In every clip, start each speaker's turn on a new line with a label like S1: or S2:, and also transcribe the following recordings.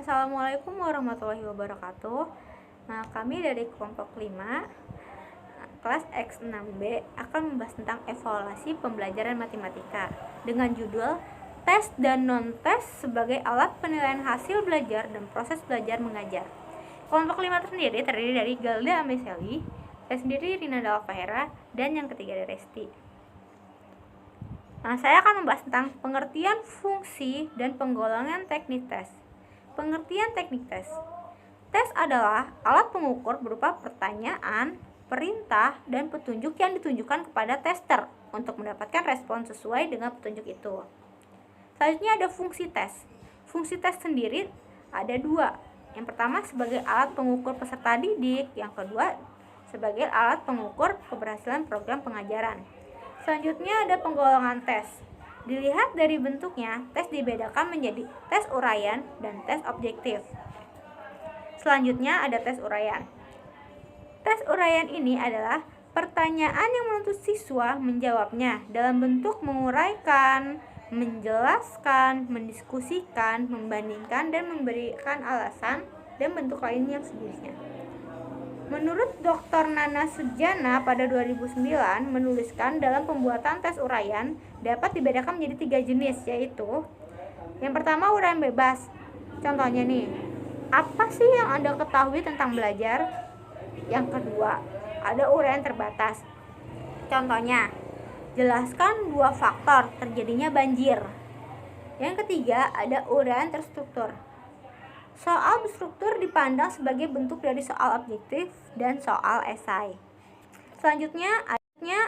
S1: Assalamualaikum warahmatullahi wabarakatuh. Nah, kami dari kelompok 5 kelas X6B akan membahas tentang evaluasi pembelajaran matematika dengan judul tes dan non-tes sebagai alat penilaian hasil belajar dan proses belajar mengajar. Kelompok 5 itu sendiri terdiri dari Galda Ameseli, saya sendiri Rina Dalfahera, dan yang ketiga dari Resti. Nah, saya akan membahas tentang pengertian fungsi dan penggolongan teknik tes. Pengertian teknik tes. Tes adalah alat pengukur berupa pertanyaan, perintah, dan petunjuk yang ditunjukkan kepada tester untuk mendapatkan respon sesuai dengan petunjuk itu. Selanjutnya ada fungsi tes. Fungsi tes sendiri ada dua. Yang pertama sebagai alat pengukur peserta didik, yang kedua sebagai alat pengukur keberhasilan program pengajaran. Selanjutnya ada penggolongan tes. Dilihat dari bentuknya, tes dibedakan menjadi tes uraian dan tes objektif. Selanjutnya ada tes uraian. Tes uraian ini adalah pertanyaan yang menuntut siswa menjawabnya dalam bentuk menguraikan, menjelaskan, mendiskusikan, membandingkan, dan memberikan alasan dan bentuk lain yang sejenisnya. Menurut Dr. Nana Sujana pada 2009 menuliskan dalam pembuatan tes uraian dapat dibedakan menjadi 3 jenis, yaitu yang pertama uraian bebas. Contohnya nih, apa sih yang Anda ketahui tentang belajar? Yang kedua, ada uraian terbatas. Contohnya, jelaskan 2 faktor terjadinya banjir. Yang ketiga, ada uraian terstruktur. Soal berstruktur dipandang sebagai bentuk dari soal objektif dan soal esai. Selanjutnya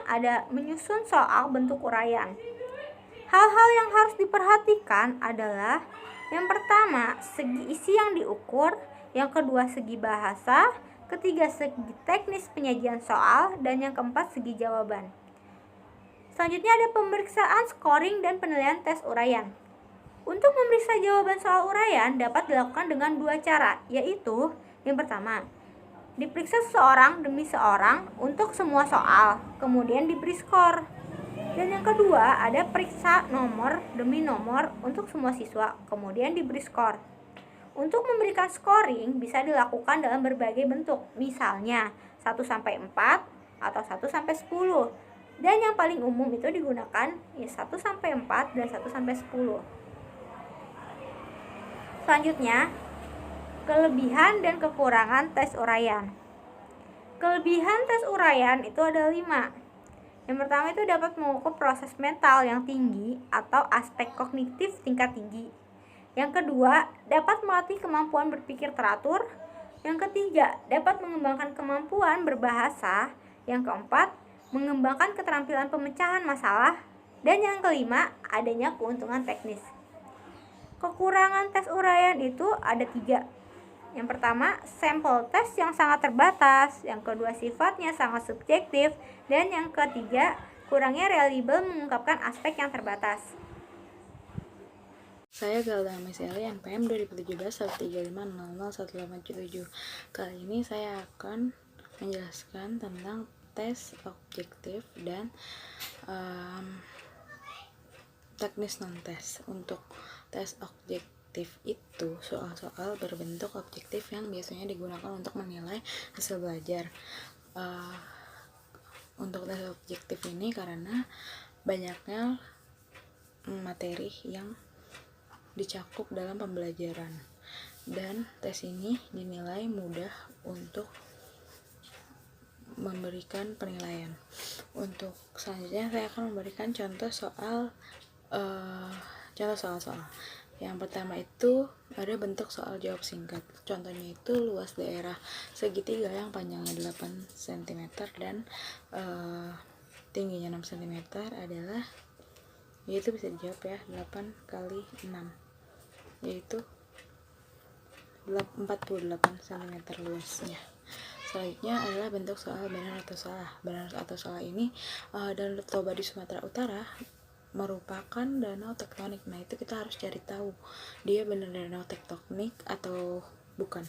S1: ada menyusun soal bentuk uraian. Hal-hal yang harus diperhatikan adalah yang pertama, segi isi yang diukur, yang kedua segi bahasa, ketiga segi teknis penyajian soal, dan yang keempat segi jawaban. Selanjutnya ada pemeriksaan scoring dan penilaian tes uraian. Untuk memeriksa jawaban soal uraian dapat dilakukan dengan 2 cara, yaitu yang pertama, diperiksa seseorang demi seorang untuk semua soal, kemudian diberi skor. Dan yang kedua, ada periksa nomor demi nomor untuk semua siswa, kemudian diberi skor. Untuk memberikan scoring bisa dilakukan dalam berbagai bentuk, misalnya 1-4 atau 1-10. Dan yang paling umum itu digunakan 1-4 dan 1-10. Selanjutnya, kelebihan dan kekurangan tes uraian. Kelebihan tes uraian itu ada 5. Yang pertama itu dapat mengukur proses mental yang tinggi atau aspek kognitif tingkat tinggi. Yang kedua, dapat melatih kemampuan berpikir teratur. Yang ketiga, dapat mengembangkan kemampuan berbahasa. Yang keempat, mengembangkan keterampilan pemecahan masalah. Dan yang kelima, adanya keuntungan teknis. Kekurangan tes uraian itu ada 3. Yang pertama, sampel tes yang sangat terbatas. Yang kedua, sifatnya sangat subjektif. Dan yang ketiga, kurangnya reliable mengungkapkan aspek yang terbatas.
S2: Saya Galda Ameseli, NPM 2017-135001877. Kali ini saya akan menjelaskan tentang tes objektif dan teknis non-tes. Untuk tes objektif itu soal-soal berbentuk objektif yang biasanya digunakan untuk menilai hasil belajar. Untuk tes objektif ini karena banyaknya materi yang dicakup dalam pembelajaran, dan tes ini dinilai mudah untuk memberikan penilaian. Untuk selanjutnya saya akan memberikan contoh soal. Yang pertama itu ada bentuk soal jawab singkat. Contohnya itu luas daerah segitiga yang panjangnya 8 cm dan tingginya 6 cm adalah, yaitu bisa dijawab ya, 8 kali 6, yaitu 48 cm luasnya. Selanjutnya adalah bentuk soal benar atau salah. Benar atau salah ini Danau Toba di Sumatera Utara merupakan danau tektonik. Nah, itu kita harus cari tahu dia benar danau tektonik atau bukan,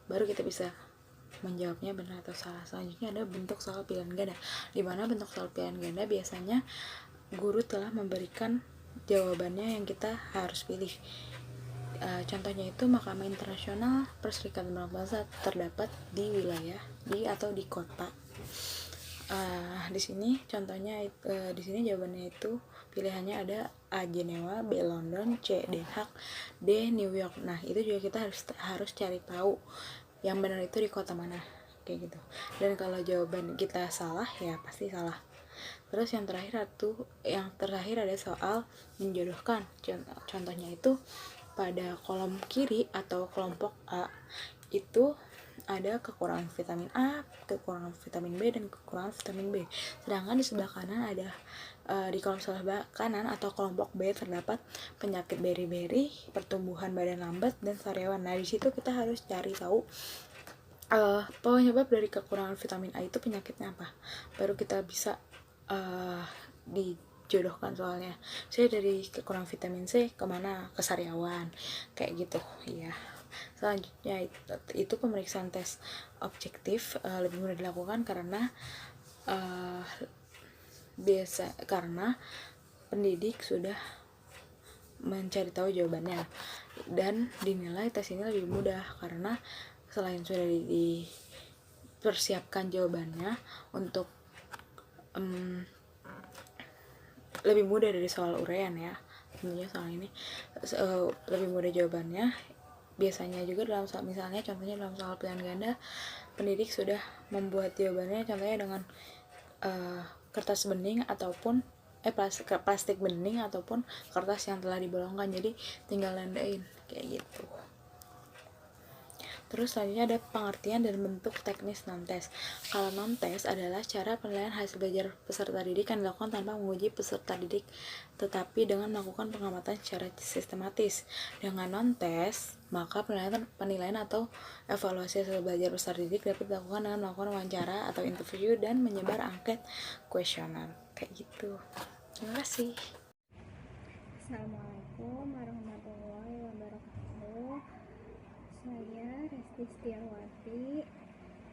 S2: baru kita bisa menjawabnya benar atau salah. Selanjutnya ada bentuk soal pilihan ganda, di mana bentuk soal pilihan ganda biasanya guru telah memberikan jawabannya yang kita harus pilih. Contohnya itu Mahkamah Internasional Perserikatan Bangsa terdapat di wilayah atau di kota. Di sini contohnya di sini jawabannya itu pilihannya ada A. Jenewa, B. London, C. Den Haag, D. New York. Nah itu juga kita harus cari tahu yang benar itu di kota mana, kayak gitu. Dan kalau jawaban kita salah ya pasti salah. Terus yang terakhir ada soal menjodohkan. Contohnya itu pada kolom kiri atau kelompok A itu ada kekurangan vitamin A, kekurangan vitamin B, dan kekurangan vitamin B. Sedangkan di sebelah kanan ada di kolom sebelah kanan atau kelompok B terdapat penyakit beri-beri, pertumbuhan badan lambat, dan sariawan. Nah di situ kita harus cari tahu penyebab dari kekurangan vitamin A itu penyakitnya apa. Baru kita bisa dijodohkan soalnya. Saya dari kekurangan vitamin C kemana, ke sariawan, kayak gitu ya. Selanjutnya itu pemeriksaan tes objektif lebih mudah dilakukan karena karena pendidik sudah mencari tahu jawabannya, dan dinilai tes ini lebih mudah karena selain sudah dipersiapkan jawabannya untuk lebih mudah dari soal uraian ya, tentunya soal ini lebih mudah jawabannya. Biasanya juga dalam soal, misalnya contohnya dalam soal pilihan ganda, pendidik sudah membuat jawabannya contohnya dengan kertas bening ataupun plastik bening ataupun kertas yang telah dibolongkan, jadi tinggal nandain kayak gitu. Terus selanjutnya ada pengertian dan bentuk teknis non-tes. Kalau non-tes adalah cara penilaian hasil belajar peserta didik yang dilakukan tanpa menguji peserta didik, tetapi dengan melakukan pengamatan secara sistematis. Dengan non-tes, maka penilaian atau evaluasi hasil belajar peserta didik dapat dilakukan dengan melakukan wawancara atau interview dan menyebar angket kuesioner. Kayak gitu. Terima kasih.
S1: Assalamualaikum warahmatullahi wabarakatuh. Saya Resti Setiawati,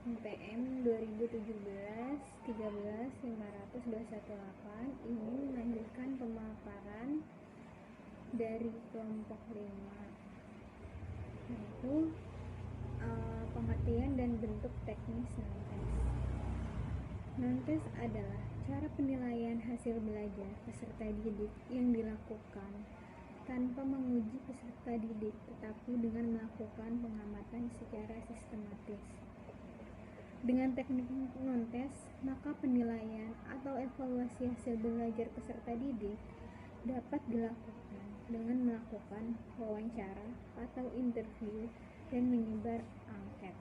S1: NPM 2017-13-50218, ingin melanjutkan pemaparan dari kelompok 5, yaitu pengertian dan bentuk teknis non-tes. Non-tes adalah cara penilaian hasil belajar peserta didik yang dilakukan tanpa menguji peserta didik, tetapi dengan melakukan pengamatan secara sistematis. Dengan teknik non-tes, maka penilaian atau evaluasi hasil belajar peserta didik dapat dilakukan dengan melakukan wawancara atau interview dan menyebar angket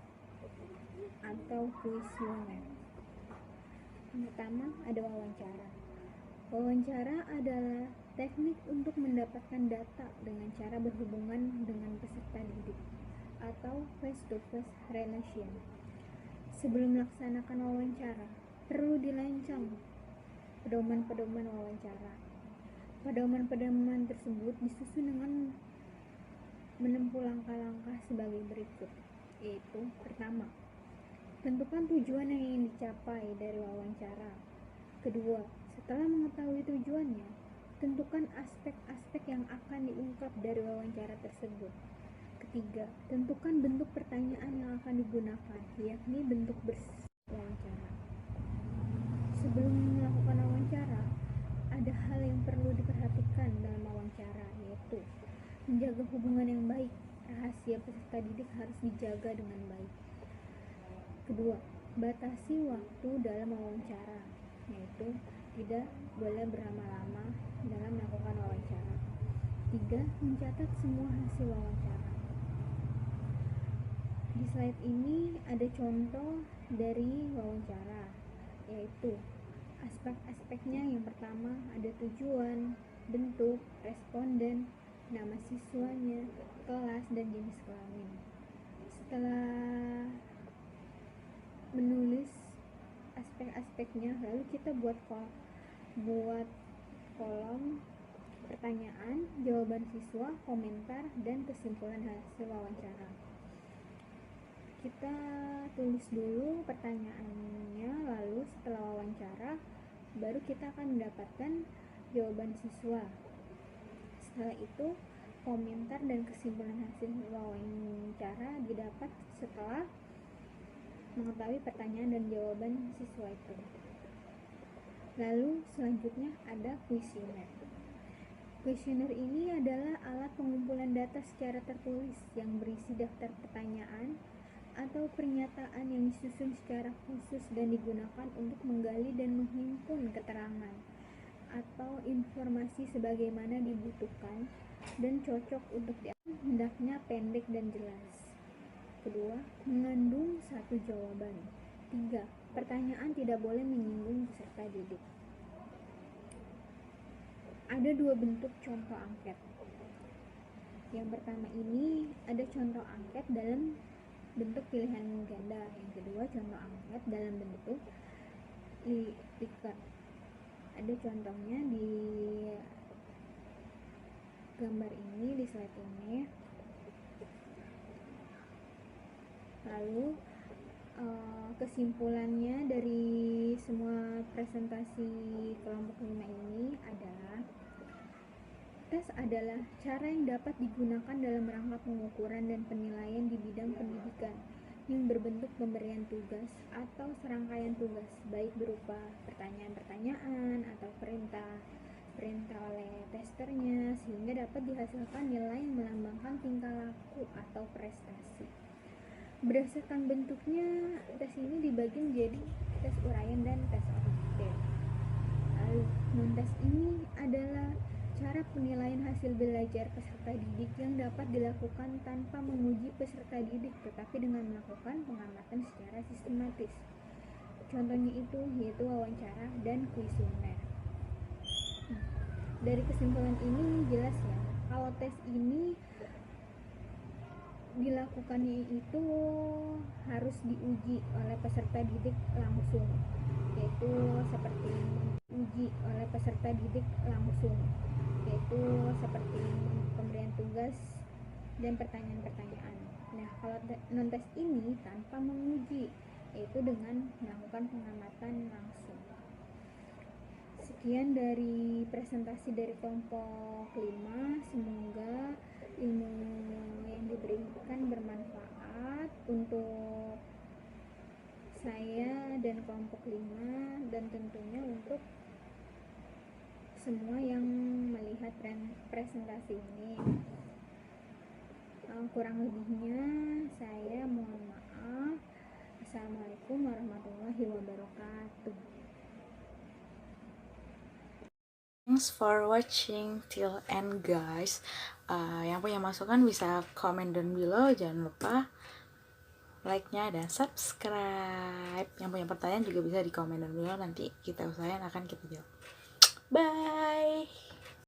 S1: atau kuesioner. Yang pertama ada wawancara. Wawancara adalah teknik untuk mendapatkan data dengan cara berhubungan dengan peserta didik atau face-to-face relation. Sebelum melaksanakan wawancara, perlu dirancang pedoman-pedoman wawancara. Pedoman-pedoman tersebut disusun dengan menempuh langkah-langkah sebagai berikut, yaitu pertama, tentukan tujuan yang ingin dicapai dari wawancara. Kedua, setelah mengetahui tujuannya, tentukan aspek-aspek yang akan diungkap dari wawancara tersebut. Ketiga, tentukan bentuk pertanyaan yang akan digunakan, yakni bentuk wawancara. Sebelum melakukan wawancara, ada hal yang perlu diperhatikan dalam wawancara, yaitu menjaga hubungan yang baik. Rahasia peserta didik harus dijaga dengan baik. Kedua, batasi waktu dalam wawancara, yaitu tidak boleh berlama-lama dalam melakukan wawancara. Tiga, mencatat semua hasil wawancara. Di slide ini ada contoh dari wawancara, yaitu aspek-aspeknya. Yang pertama ada tujuan, bentuk, responden, nama siswanya, kelas, dan jenis kelamin. Setelah menulis aspek-aspeknya, lalu kita buat kolom pertanyaan, jawaban siswa, komentar, dan kesimpulan hasil wawancara. Kita tulis dulu pertanyaannya, lalu setelah wawancara baru kita akan mendapatkan jawaban siswa. Setelah itu Komentar dan kesimpulan hasil wawancara didapat setelah mengetahui pertanyaan dan jawaban siswa itu. Lalu selanjutnya ada kuesioner. Kuesioner ini adalah alat pengumpulan data secara tertulis yang berisi daftar pertanyaan atau pernyataan yang disusun secara khusus dan digunakan untuk menggali dan menghimpun keterangan atau informasi sebagaimana dibutuhkan dan cocok untuk hendaknya pendek dan jelas. Kedua, mengandung satu jawaban. 3. Pertanyaan tidak boleh menyinggung peserta didik. Ada 2 bentuk contoh angket. Yang pertama ini ada contoh angket dalam bentuk pilihan ganda. Yang kedua contoh angket dalam bentuk Likert. Ada contohnya di gambar ini, di slide ini. Lalu kesimpulannya dari semua presentasi kelompok 5 ini adalah tes adalah cara yang dapat digunakan dalam rangka pengukuran dan penilaian di bidang pendidikan yang berbentuk pemberian tugas atau serangkaian tugas, baik berupa pertanyaan-pertanyaan atau perintah oleh testernya, sehingga dapat dihasilkan nilai yang melambangkan tingkah laku atau prestasi. Berdasarkan bentuknya, tes ini dibagi menjadi tes uraian dan tes objektif. Lalu, non-tes ini adalah cara penilaian hasil belajar peserta didik yang dapat dilakukan tanpa menguji peserta didik, tetapi dengan melakukan pengamatan secara sistematis. Contohnya itu yaitu wawancara dan kuesioner. Dari kesimpulan ini jelas ya, kalau tes ini dilakukannya itu harus diuji oleh peserta didik langsung, yaitu seperti uji oleh peserta didik langsung, yaitu seperti pemberian tugas dan pertanyaan-pertanyaan. Nah, kalau non-tes ini tanpa menguji, yaitu dengan melakukan pengamatan langsung. Sekian dari presentasi dari kelompok 5. Semoga ilmu yang diberikan bermanfaat untuk saya dan kelompok 5 dan tentunya untuk semua yang melihat presentasi ini. Kurang lebihnya saya mohon maaf. Assalamualaikum warahmatullahi wabarakatuh.
S2: Thanks for watching till end guys. Yang punya masukan bisa komen down below. Jangan lupa like-nya dan subscribe. Yang punya pertanyaan juga bisa di komen down below. Nanti kita usahain akan kita jawab. Bye.